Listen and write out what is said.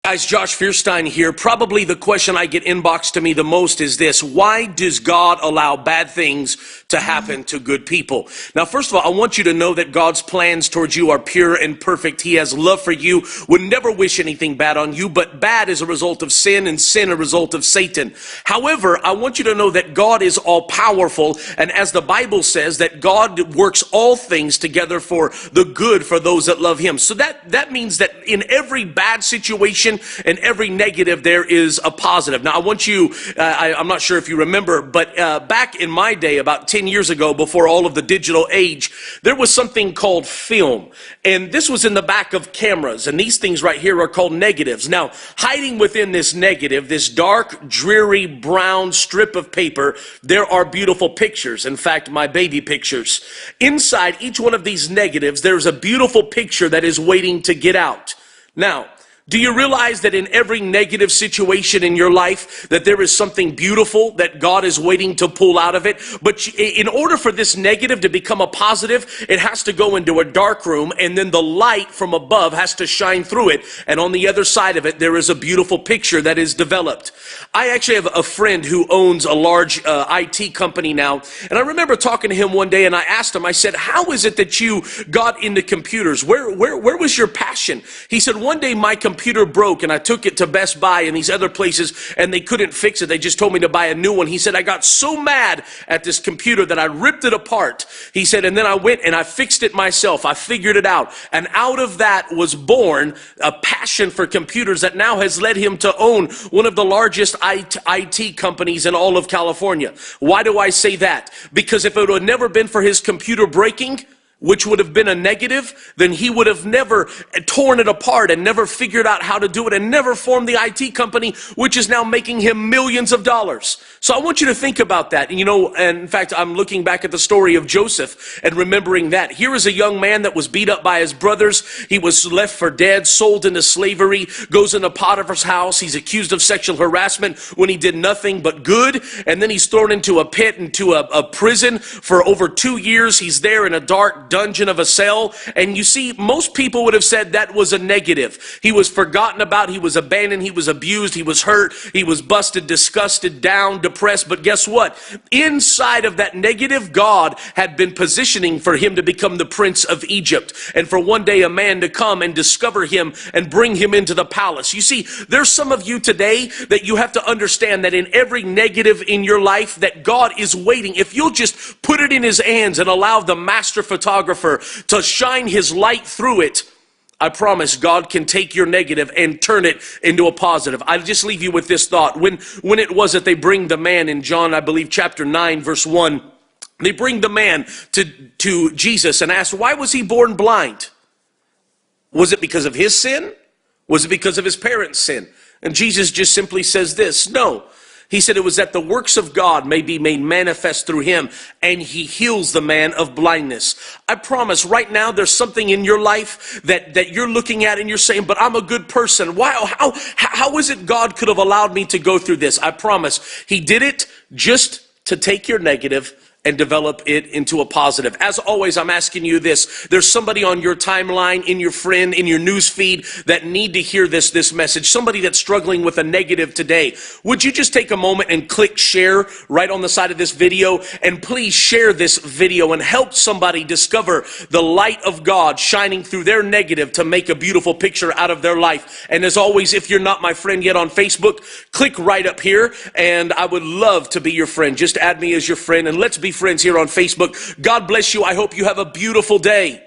Guys, Josh Fierstein here. Probably the question I get inboxed to me the most is this: why does God allow bad things to happen to good people? Now, first of all, I want you to know that God's plans towards you are pure and perfect. He has love for you, would never wish anything bad on you, but bad is a result of sin and sin a result of Satan. However, I want you to know that God is all powerful, and as the Bible says, that God works all things together for the good for those that love him. So that means that in every bad situation and every negative, there is a positive. Now, I want you, I'm not sure if you remember, but back in my day, about 10 years ago, before all of the digital age, there was something called film. And this was in the back of cameras. And these things right here are called negatives. Now, hiding within this negative, this dark, dreary, brown strip of paper, there are beautiful pictures. In fact, my baby pictures. Inside each one of these negatives, there's a beautiful picture that is waiting to get out. Now, do you realize that in every negative situation in your life that there is something beautiful that God is waiting to pull out of it? But in order for this negative to become a positive, it has to go into a dark room, and then the light from above has to shine through it. And on the other side of it, there is a beautiful picture that is developed. I actually have a friend who owns a large IT company now. And I remember talking to him one day, and I asked him, I said, how is it that you got into computers? Where was your passion? He said, one day my computer broke and I took it to Best Buy and these other places and they couldn't fix it. They just told me to buy a new one. He said, I got so mad at this computer that I ripped it apart. He said, and then I went and I fixed it myself. I figured it out. And out of that was born a passion for computers that now has led him to own one of the largest IT companies in all of California. Why do I say that? Because if it would never been for his computer breaking, which would have been a negative, then he would have never torn it apart and never figured out how to do it and never formed the IT company, which is now making him millions of dollars. So I want you to think about that. You know, and in fact, I'm looking back at the story of Joseph and remembering that. Here is a young man that was beat up by his brothers. He was left for dead, sold into slavery, goes into Potiphar's house. He's accused of sexual harassment when he did nothing but good. And then he's thrown into a pit, into a prison for over 2 years. He's there in a dark dungeon of a cell. And you see, most people would have said that was a negative. He was forgotten about, he was abandoned, he was abused, he was hurt, he was busted, disgusted, down, depressed. But guess what? Inside of that negative, God had been positioning for him to become the prince of Egypt, and for one day a man to come and discover him and bring him into the palace. You see, there's some of you today that you have to understand that in every negative in your life, that God is waiting. If you'll just put it in his hands and allow the master photographer to shine his light through it, I promise God can take your negative and turn it into a positive. I'll just leave you with this thought. When it was that they bring the man in John, I believe chapter 9, verse 1, they bring the man to Jesus and ask, why was he born blind? Was it because of his sin? Was it because of his parents' sin? And Jesus just simply says this, no. He said it was that the works of God may be made manifest through him, and he heals the man of blindness. I promise right now there's something in your life that you're looking at and you're saying, but I'm a good person. Why? How is it God could have allowed me to go through this? I promise he did it just to take your negative and develop it into a positive. As always, I'm asking you this. There's somebody on your timeline, in your friend, in your news feed that need to hear this message. Somebody that's struggling with a negative today. Would you just take a moment and click share right on the side of this video? And please share this video and help somebody discover the light of God shining through their negative to make a beautiful picture out of their life. And as always, if you're not my friend yet on Facebook, click right up here and I would love to be your friend. Just add me as your friend and let's be friends here on Facebook. God bless you. I hope you have a beautiful day.